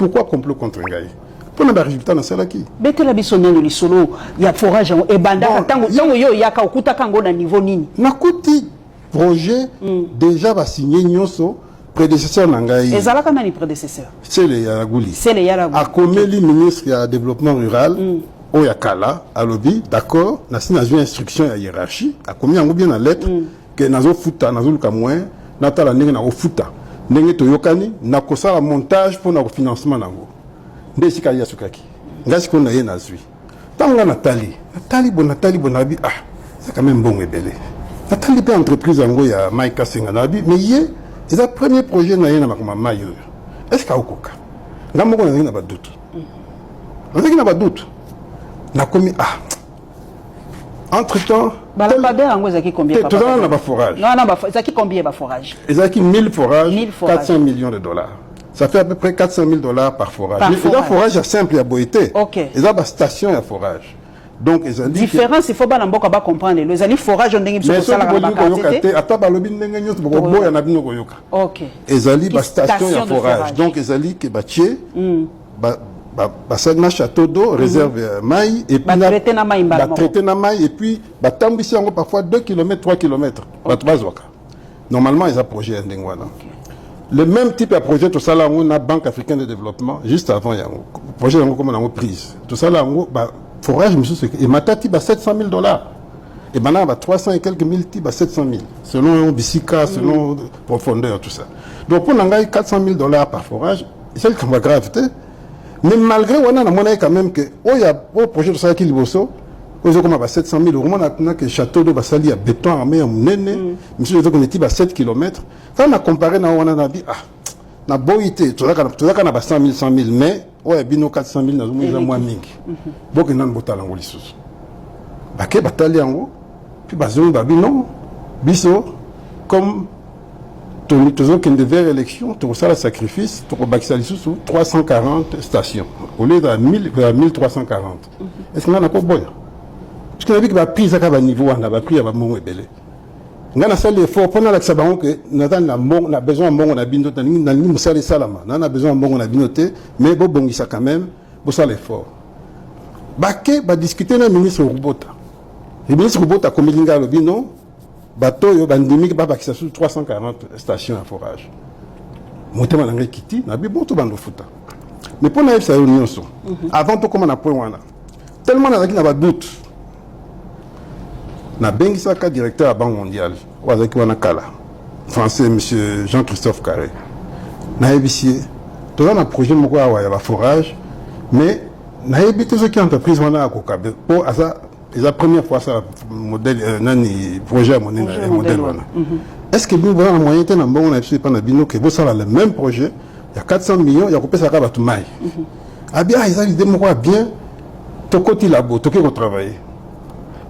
Pourquoi complot contre Ngaï? Pour le résultat dans celle qui. Betela bisonné le solo, il y a forage et banda tango yo yaka okuta kango na niveau nini. Nakuti projet déjà va signer nyoso prédécesseur Nangaï. Et Zalaka nani prédécesseur? C'est le Yaragouli. C'est le Yaragouli. A Komeli ministre du développement rural, Oyakala, à lobby, d'accord, n'a signé une instruction à hiérarchie, a commis en bien la lettre que nazo futa, nazo lukamouin, natala nenge na futa. Nenge toyokani, na kosa la montage pour le financement nango. Ndesi kaya sukaki. Ngasi ko na ye nazui. Tanga Nathalie bonabi ah, c'est quand même bon et belé. Nathalie pe entreprise ngo ya Maïka Senganabi, mais yé c'est le premier projet na ye na makoma mayo. Est-ce ka okoka? Ngamoko na ba doute. On a pas doute. Na commis ah. Entre-temps, Balabade ango zaki combien papa? Tout ça na ba forage. Non, zaki combien ba forage? Zaki 1000 forages, 400 millions de dollars. Ça fait à peu près 400 000 dollars par forage. Il y a forage simple, il y a boité. Il y a une station et forage. Donc, ils ont dit. Différence, il faut pas comprendre. Les alliés forage ont des mais ça, ok. Ils ont dit station et forage. Donc, ils ont dit que Bassana château d'eau, réserve maï, et puis traité na maï, et puis tambisi parfois 2 km, 3 km. Normalement, ils ont projet un dingwana. Le même type de projet, tout ça là, on a Banque africaine de développement, juste avant, il y a un projet comme on a prise. Tout ça là, forage, monsieur, et Matati, 700 000 dollars. Et maintenant, 300 et quelques mille types, 700 000. Selon Bissika, selon profondeur, tout ça. Donc, pour nous, 400 000 dollars par forage, c'est le gravité. Mais malgré, on a quand même que, il y a un projet de ça qui est beau. Ils ont comme 700 000 euros. On a que château de Bassali à béton armé, monsieur, on est à 7 km. Quand on a comparé, on a dit, ah, na boité, tout ça, on a 100 000, 100 000, mais, ouais, bino 400 000, on a moins mingi. Beaucoup n'ont pas talent, les sous. Baké, batali en haut, puis bazon, babino, biso, comme, tout qui devait élection, tout ça, le sacrifice, tout le sous 340 stations, au lieu de 1340. Est-ce qu'on a encore bon? Parce qu'on a vu que la prise à niveau, on a pris à mon ébélé. On a fait l'effort pendant la sabaron que nous avons besoin de bon, on a bien noté, nous avons besoin de salama, nous avons besoin de bon, on a bien noté, mais bon, ça quand même, pour ça l'effort. Baké va discuter avec le ministre Roubota. Le ministre Roubota, comme il a dit, non, bateau, bandémique, bah, qui s'assure 340 stations à forage. Monté dans l'engrais Kiti, n'a bien bon tout bando fouta. Mais pour nous, ça y est, avant tout, comme on a point, tellement on a doute. Na Bengisaka, directeur à la Banque mondiale, Wazaki Wanakala, français, M. Jean-Christophe Carré. Na ébissé, tout un projet de forage, mais na ébissé ce qui entreprise wana à Kokabe. Pour ça, c'est la première fois ça modèle, projet modèle wana. Est-ce que nous avons un moyen de bon, on a pas nabino que vous savez le même projet, il y a 400 millions, il y a coupé ça à Batoumai. Ah bien, ils ont l'idée bien, tout côté là-bas, tout qui va travailler.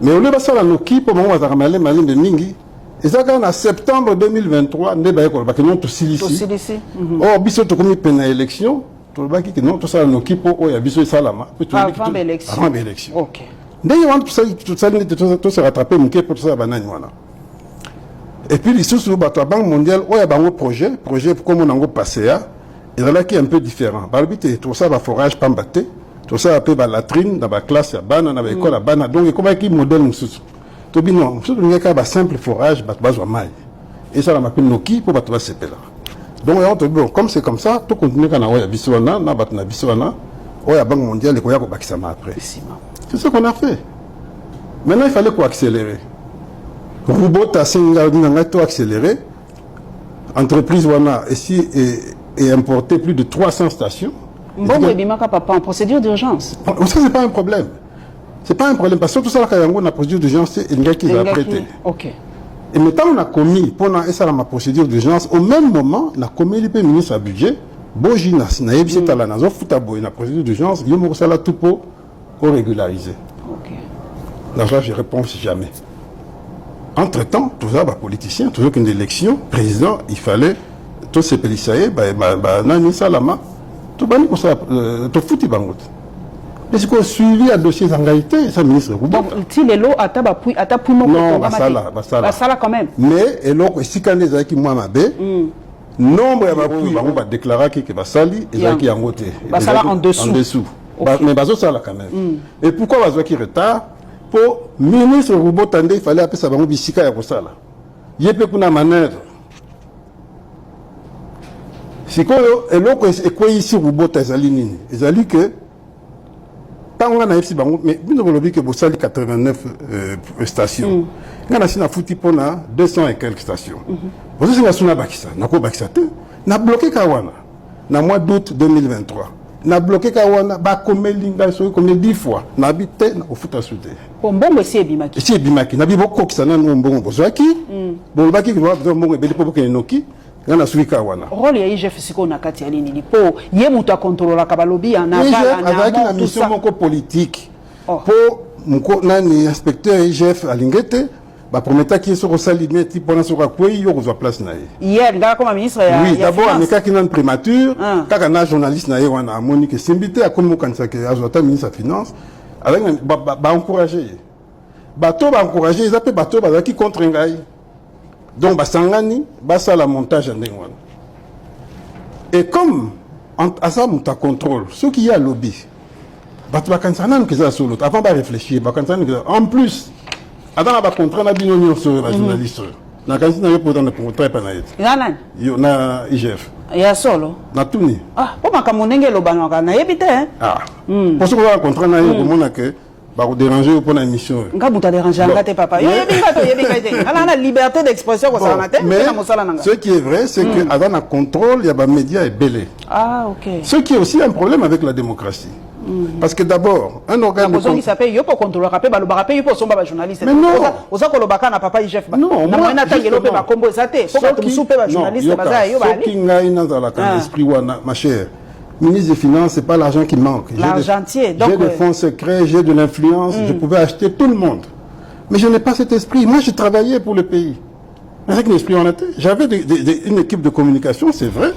Mais au lieu de ça, la Noki, pour le moment, on va aller de Mingi. Et ça, en septembre 2023, on va aller tout ici. Or, biso to comme une élection, tout le monde qui non, tout ça, la Noki, pour y a biso salama. Avant l'élection. Avant l'élection. Ok. D'ailleurs, tout ça se rattraper, mais pour tout ça, banane, voilà. Et puis, les sous la Banque mondiale, il y a un projet comme on a passé, et là, qui est un peu différent. Tout ça, va forage, pas battre. Tout ça appelé la latrine dans la classe, dans l'école, donc comment est-ce modèle nous tout bien non, tout le cas simple forage, et ça on appelle Noki pour battre ces là. Donc comme c'est comme ça, tout continue quand on a bisouana, na batna bisouana, on a Banque mondiale et qu'on a bakisama après. C'est ce qu'on a fait. Maintenant il fallait quoi accélérer. Robota singa n'a tout accéléré. Entreprise wana ici et importé plus de 300 stations. Bon, papa, en procédure d'urgence. Ça, c'est pas un problème. C'est pas un problème. Parce que tout ça, quand on a procédure d'urgence, c'est une gars qui va prêter. Ok. Et maintenant, on a commis, pendant ma procédure d'urgence, au même moment, on a commis le ministre à budget, Bojinas, na yebisi tala na zo futabo, na procédure d'urgence, il y a ça tout pour régulariser. Ok. Là, je réponds jamais. Entre-temps, tout ça, politicien, toujours qu'une élection, président, il fallait, tous ces policiers, nani salama, tout bani comme ça, tout foutu bangot. Mais c'est qu'on suivi à dossier d'engagité, ça ministre. Donc, si les lots à non, basala quand même. Mais, et l'autre, si quand les qui moi m'abbé, nombre ya bapuis bango ba déclaraki que basali ezalaki yango te basala en dessous mais bazosala quand même et pourquoi bazwaki retard pour ministre Rubotande il fallait appeler ça bango bisika ya kosala yepe kuna manœuvre sikoyo eloko ekweyi ici Rubota ezali nini ezali que tant on a ici bango mais bino bolobi que bosali 89 stations ngana sina futi pona 200 et quelques stations vous singa suna bakisa nako bakisa te na bloqué kawana na mois d'août 2023 na bloqué kawana ba komelinga so comme 10 fois na habité na ofuta souté mbongo si ebimaki na biboko kisana no mbongo bozwaki bolobaki ko mbongo ebeli po ke noki ngana suika wana rôle ya IGF siko na kati ya nini po ye mutu a contrôler ka balobi en aval na mission moko politique po mko nani inspecteur IGF alingete ba prometa ki so rosalimé ti pona so kwa yo ko place na ye hier nga comme ministre ya oui d'abord ameka ki nan prémature kaka na journaliste na ye wana amoni ke simbité a comme kanisa ke azota ministre ya finance avec ba encourager bato ba encourager ils appellent bato ba ki contre ngai donc basangani basa la montage ndenge wana et comme à ça muta contrôle ce qui y a lobby bato ba kanisa nan ke za solo avant ba réfléchir ba kanisa en plus adana ba contrat na bino nyonso ba journaliste na kanisa na yo pour dans le contrat pa na yete nana yo na IGF ya solo na tuni po makamonenge lo banaka na yebite pour ce que contrat na yo komona que ba ko déranger pour la émission nga buta déranger ngate papa yo yebinga te ala na liberté d'expression ko ça na te na mosala nanga ce qui est vrai c'est que adana contrôle ya ba médias est belé OK ce qui est aussi un problème avec la démocratie. Parce que d'abord, un organe de contrôle qui s'appelle yo pour contrôler rapé ba lobaka pe yo pour somba ba journaliste. Mais non, oza ko lobaka na papa IGF ba. Non, moi na tangelo pe ba kombo ezate. Faut que tu soupe ba journaliste baza yo ba ali. Ce qui ngai na dans la esprit wana ma chère. Ministre des Finances, c'est pas l'argent qui manque. L'argentier. Donc j'ai des fonds secrets, j'ai de l'influence, je pouvais acheter tout le monde. Mais je n'ai pas cet esprit. Moi, je travaillais pour le pays. Avec l'esprit en tête. J'avais une équipe de communication, c'est vrai.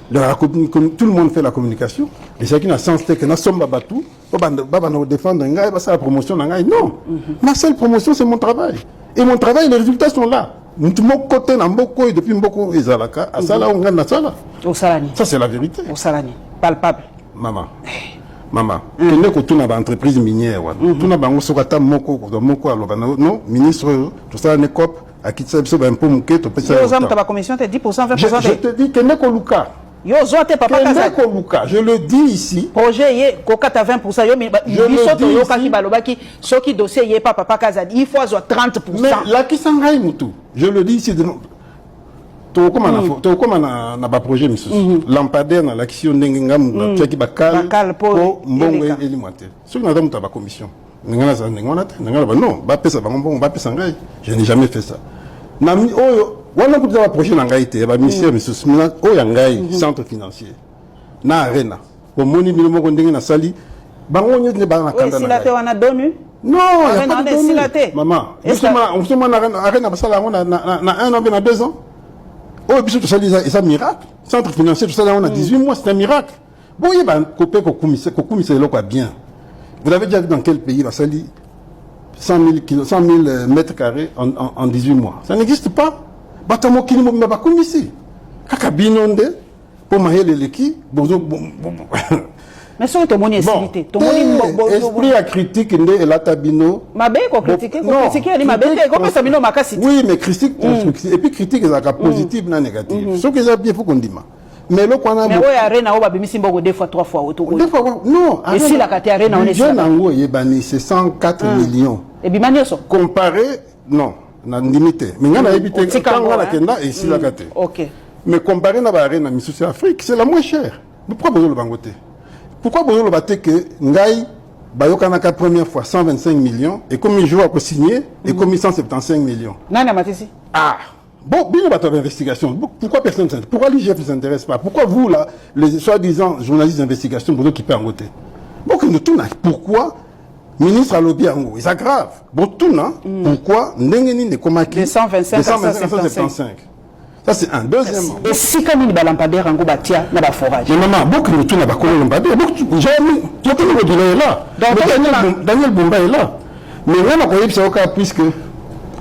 Tout le monde fait la communication. Et c'est qui n'a sens que n'a somba batou, baba nous défendre ngai, bah ça la promotion ngai. Non, ma seule promotion c'est mon travail. Et mon travail, les résultats sont là. Tout mon côté n'a beaucoup et depuis beaucoup ezalaka, à ça là on gagne na sala. Au salani. Ça c'est la vérité. Au salani. Palpable. Maman. Kende ko tuna ba entreprise minière wana. Tuna bango sokata moko aloba non, ministre tout ça ne cop à qui ça biso ba impôt muke to pesa. Yo zam ta ba commission te 10% 20%. Je te dis kende ko luka. Yo zoate papa kaza ko luka, je le dis ici. Projet yé kokata 20% yo mi biso yo kaki balobaki soki dossier yé papa kaza il faut zo 30%. Mais la ki sangai mutu. Je le dis ici de to comme na ba projet misus. Lampadaire na l'action ndenge ngam tchaki bakal po mbongo elimate. Ce que nous ba commission. Ngana za ngona te ngana ba non, ba pesa ba mbongo ba pesa ngai. Je n'ai jamais fait ça. Na mi oyo wana kuza ba projet na ngai te ba ministère misus mina oya ngai centre financier. Na arena. Ko moni bino moko ndenge na sali bango nyete ba na kanda na. Si la te wana donu? Non, il y a pas de données. Maman, on se met à arena ba sala na 1 an na 2 ans. Oh, puis tout ça, c'est un miracle. Centre financier, tout ça, on a 18 mois, c'est un miracle. Bon, il y a un copain qui est bien. Vous avez déjà vu dans quel pays, ça dit 100 000 mètres carrés en 18 mois. Ça n'existe pas. Batamo qui ne m'a pas commis ici. Kakabinonde, pour mailler les liquides, mais sur ton moni estilité, ton moni esprit à critique et la tabino. Ma belle ko critiquer, ma belle comment ça bino makasi. Oui, mais critique constructive et puis critique est positive na négative. Ce que j'ai bien faut qu'on dise. Mais le qu'on a mais ouais arena o ba bimisi mbongo 2 fois 3 fois auto. Deux fois non, et si la carte arena on est jeune ango yebani c'est 104 millions. Et bimani so comparé non, na limité. Mais ngana habité quand la kenda et si la carte. OK. Mais comparé na ba arena misu Afrique, c'est la moins chère. Pourquoi besoin le bangote? Pourquoi vous le battez que Ngaï, Bayokanaka première fois 125 millions et comme il joue à signer et comme 175 millions. Nana Matisi. Ah, bon, bien votre investigation. Pourquoi personne ne s'intéresse? Pourquoi l'IGF ne s'intéresse pas? Pourquoi vous, là, les soi-disant journalistes d'investigation, vous qui paient en côté? Bon, que nous tournons. Pourquoi ministre à lobby en haut? C'est grave. Bon, tout, non? Pourquoi Ndengeni ne komaki? De 125 à 175. Ça c'est un. Deuxièmement. Et si comme il balampadaire en go batia na ba forage. Mais maman, beaucoup de tout na ba kolo lampadaire. Beaucoup jamais. Tu as le là. Daniel Bumba est là. Mais on a koyeb ça oka puisque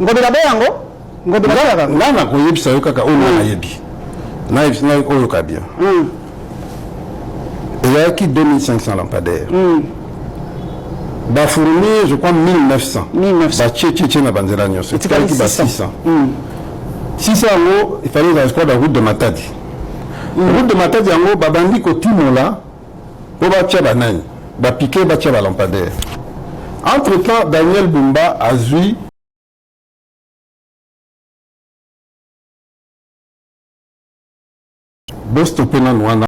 ngobela ba yango. Ngobela ba yango. Là na koyeb ça oka ka ona yebi. bien. Il y a qui 2500 lampadaires. Fourni, je crois 1900. 1900. C'était 600. 600 euros, il fallait la squad de la route de Matadi. La route de Matadi, babandi kotimo là, pour bâtir la naine, piquer, bâtir la lampadaire. Entre-temps, Daniel Bumba a vu Bostopena Nouana.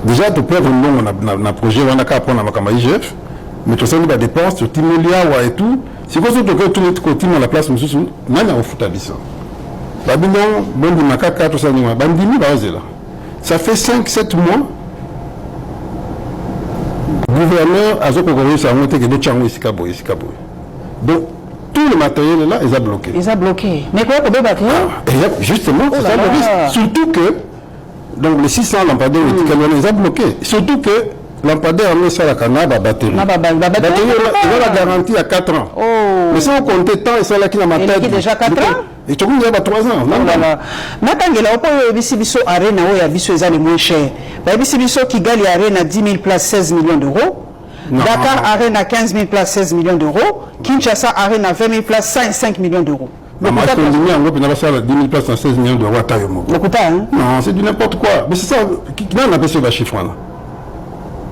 Déjà, tu peux avoir un projet, on a qu'à prendre un IGF, mais tu as des dépenses, tu as et tout. C'est quoi ça que tu as côté dans la place, monsieur, on a au foot à Bisson. Ça fait 5-7 mois. Le gouverneur a monté que d'autres changements ici. Donc, tout le matériel là, ils ont bloqué. Ils ont bloqué. Mais quoi, pour battre justement, c'est ça le risque. Surtout que, donc les 600 lampadaires, ils ont bloqué. Surtout que lampadaire, on ça la canne, la batterie. La batterie, ils ont la garantie à 4 ans. Mais si on compte tant, ils sont là qui la matériel. Il y a déjà 4 ans. Et tu vois, il y a 3 ans. Maintenant, il y a un Bissibiso Arena où il y a Bisso les moins cher. Bissibiso Kigali Arena 10 000 places, 16 millions d'euros. Dakar Arena 15 000 places, 16 millions d'euros. Kinshasa Arena 20 000 places, 5 millions d'euros. Donc, on a 10 000 places, 16 millions d'euros à taille. Non, c'est du n'importe quoi. Mais c'est ça, qui on appelle ce chiffre là?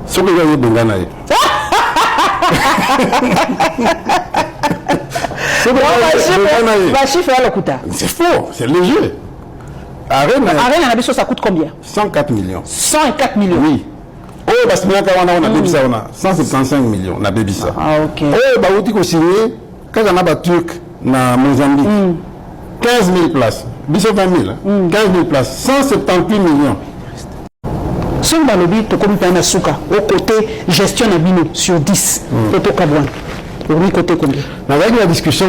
Ce que vous avez Benganaï. C'est faux, c'est léger. Arena, ça coûte combien? 104 millions. 104 millions? Oui. Oh, parce que nous avons 175 millions. On a baby ça. Ah, ok. Oh, bah, vous avez signé, quand on a battu Turc, dans Mozambique, 15 000 places. 20 000, 15 000 places, 178 millions. Si on a le but, comme tu as souka, au côté gestion d'abino sur 10, Toto Kabouan. Pour lui, côté combien? Avec la discussion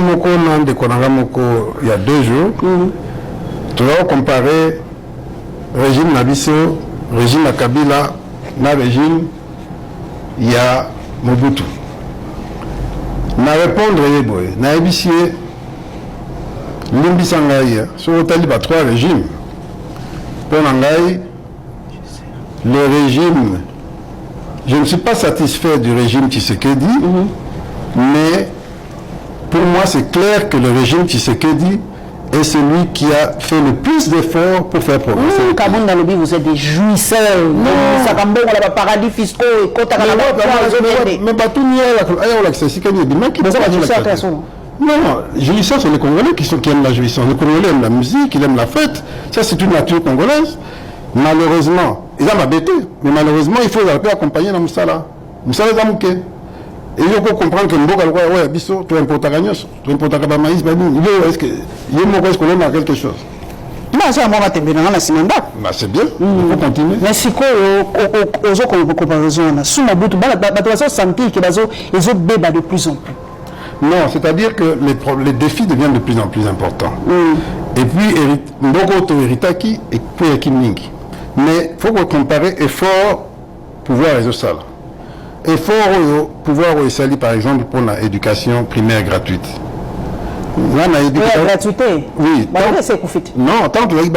il y a 2 jours, tu vas comparer régime Nabiso, régime Kabila, na régime, il y a Mobutu. Na répondre, na ébicier, l'imbisangaï, sur le taliban 3 régimes. Pour l'angaï, le régime, je ne suis pas satisfait du régime Tshisekedi, mais pour moi c'est clair que le régime Tshisekedi est celui qui a fait le plus d'efforts pour faire progresser. Kabon dans le but, vous êtes des jouisseurs. Non. Ça cambo on a paradis fiscaux et quota mais pas tout n'y a l'accès. C'est qu'il y a des mecs qui ne sont pas non, jouisseurs, c'est les Congolais qui aiment la jouissance. Les Congolais aiment la musique, ils aiment la fête. Ça, c'est une nature congolaise. Malheureusement, ils ont m'abêté, mais malheureusement, il faut accompagner la Moussala. Moussala est amouké. Et il faut comprendre que Mboka, ouais, Bisso, tu importes à Gagnos, tu importes à Maïs, est-ce que il y a un qu'on aime à quelque chose? Non, c'est à moi, c'est bien, il faut continuer. Mais si aux autres comparaisons, sous ma boute, ils ont senti qu'ils ont béba de plus en plus. Non, c'est-à-dire que les défis deviennent de plus en plus importants. Et puis, Mbogo Heritaki et puis Kimning. Mais il faut comparer effort, pouvoir et ça. Effort, pouvoir et par exemple, pour l'éducation primaire gratuite. La gratuité? Oui. Non, tant que vous avez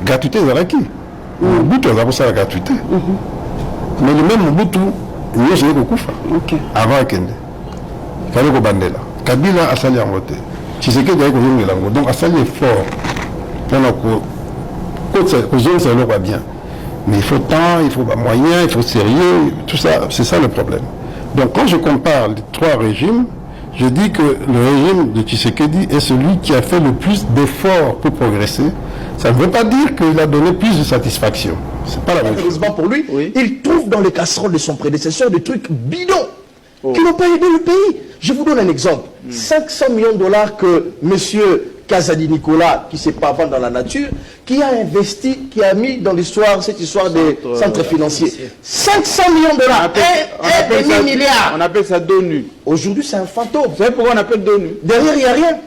gratuité, c'est acquis. Mobutu, c'est pour ça la gratuité. Mais le même Mobutu, il y a beaucoup de avant Kende. Kabila Bandela. Kabila a sali en vote. Tshisekedi a eu l'ango. Donc a sali fort. Ça va bien. Mais il faut temps, il faut moyens, il faut sérieux, tout ça, c'est ça le problème. Donc quand je compare les 3 régimes, je dis que le régime de Tshisekedi est celui qui a fait le plus d'efforts pour progresser. Ça ne veut pas dire qu'il a donné plus de satisfaction. C'est pas la même chose. Heureusement pour lui, il trouve dans les casseroles de son prédécesseur des trucs bidons qui n'ont pas aidé le pays. Je vous donne un exemple. 500 millions de dollars que monsieur Kazadi Nicolas, qui s'est pas vendu dans la nature, qui a investi, qui a mis dans l'histoire, cette histoire des centres financiers. 500 millions de dollars, 1,5 milliard. On appelle ça dos nu. Aujourd'hui, c'est un fantôme. Vous savez pourquoi on appelle dos nu? Derrière, il n'y a rien.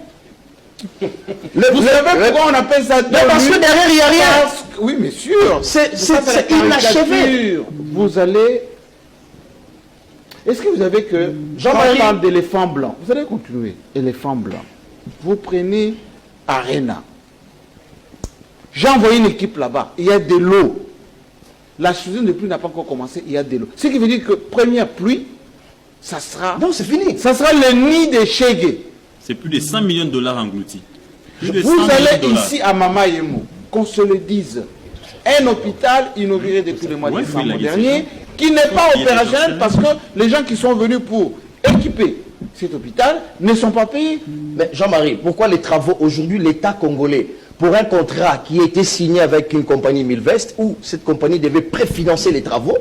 Vous savez pourquoi on appelle ça dos nu? Parce que derrière, il n'y a rien. Oui, mais sûr. C'est inachevé. Vous allez Est-ce que vous avez que... Jean-Marie parle d'éléphant blanc. Vous allez continuer. Éléphant blanc. Vous prenez Arena. J'ai envoyé une équipe là-bas. Il y a de l'eau. La saison de pluie n'a pas encore commencé. Il y a de l'eau. Ce qui veut dire que première pluie, ça sera... Non, c'est fini. Ça sera le nid des Chegué. C'est plus de 100 millions de dollars engloutis. Vous allez ici à Mama Yemo, qu'on se le dise. Un hôpital inauguré depuis le mois de décembre dernier, qui n'est pas opérationnel parce que les gens qui sont venus pour équiper cet hôpital ne sont pas payés. Mais Jean-Marie, pourquoi les travaux aujourd'hui, l'État congolais, pour un contrat qui a été signé avec une compagnie Milvest, où cette compagnie devait préfinancer les travaux,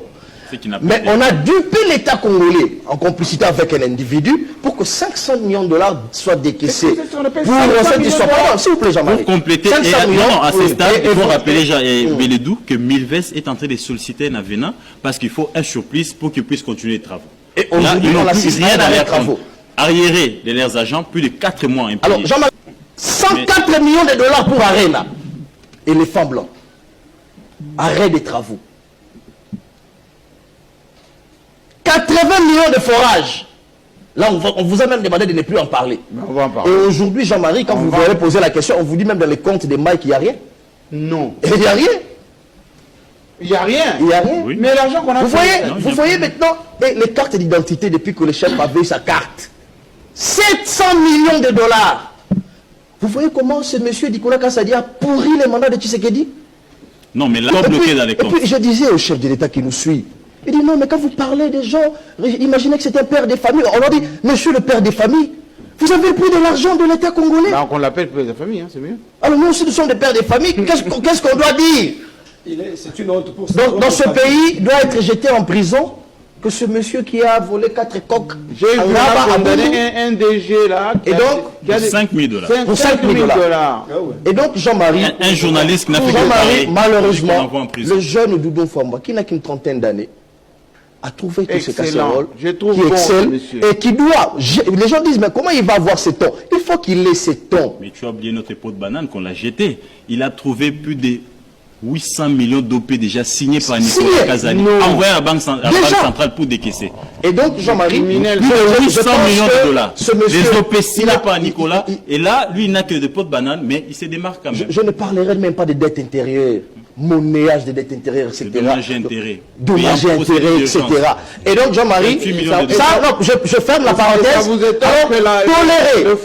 mais on a dupé l'État congolais en complicité avec un individu pour que 500 millions de dollars soient décaissés pour cette histoire. S'il vous plaît, Jean-Marie. Pour compléter, à ce stade, il faut rappeler Beledou que Milvest est en train de solliciter un avenant parce qu'il faut un surplus pour qu'il puisse continuer les travaux. Et aujourd'hui, on a rien dans les travaux. Arriéré de leurs agents, plus de 4 mois impayés. Alors, Jean-Marie, 104 millions de dollars pour Arena. Éléphant blanc. Arrêt des travaux. 80 millions de forages. Là, on vous a même demandé de ne plus en parler. On va en parler. Et aujourd'hui, Jean-Marie, quand vous avez posé la question, on vous dit même dans les comptes des Mike qu'il n'y a rien. Non. Et il n'y a rien. Il n'y a rien. Il n'y a rien. Oui. Mais l'argent qu'on a Vous voyez maintenant les cartes d'identité depuis que le chef avait eu sa carte. 700 millions de dollars. Vous voyez comment ce monsieur Nicolas Kassadi a pourri les mandats de Tshisekedi? Non, mais là, bloqué dans les comptes. Et puis, je disais au chef de l'État qui nous suit, il dit non, mais quand vous parlez des gens, imaginez que c'est un père des familles. On leur dit, monsieur le père des familles, vous avez pris de l'argent de l'État congolais. Donc on l'appelle père des familles, hein, c'est mieux. Alors nous aussi, nous sommes des pères des familles. Qu'est-ce qu'on doit dire? C'est une honte pour ça. Donc, dans ce pays, doit être jeté en prison que ce monsieur qui a volé 4 coques. J'ai vu un DG là. Et donc, 5 000 dollars. Pour 5 000 dollars. Et donc, Jean-Marie, Un journaliste qui n'a fait que Jean-Marie, parler, malheureusement, on l'envoie en prison. le jeune Doudou Famba, qui n'a qu'une trentaine d'années, a trouvé tous ces Excellent. casseroles, Je trouve qui bon, excelle, monsieur. et qui doit... Les gens disent, mais comment il va avoir ces tons? Il faut qu'il ait ces tons. Mais tu as oublié notre pot de banane qu'on l'a jeté. Il a trouvé plus de 800 millions d'OP déjà signés par Nicolas Kazali, envoyés à la Banque centrale pour décaisser. Et donc, Jean-Marie, Plus de 800 millions de dollars. Les OP signés par Nicolas. Et là, lui, il n'a que des pots de banane, mais il se démarque quand même. je ne parlerai même pas de dettes intérieures, monnayage de dettes intérieures, etc. Dommages et intérêts. Dommages et intérêts, etc. Et donc, Jean-Marie, je ferme la Ça parenthèse. vous étonne Alors, que tolérer.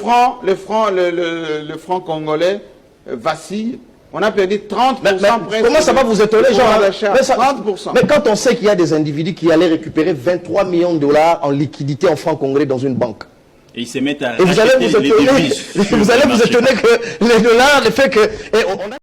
le franc congolais vacille. On a perdu 30% presque. Comment ça va vous étonner, Jean? 30%. Mais quand on sait qu'il y a des individus qui allaient récupérer 23 millions de dollars en liquidité en francs congolais dans une banque. Et ils se mettent à Et vous allez racheter vous les étonner, devises sur vous le allez vous marché. étonner que les dollars, le fait que...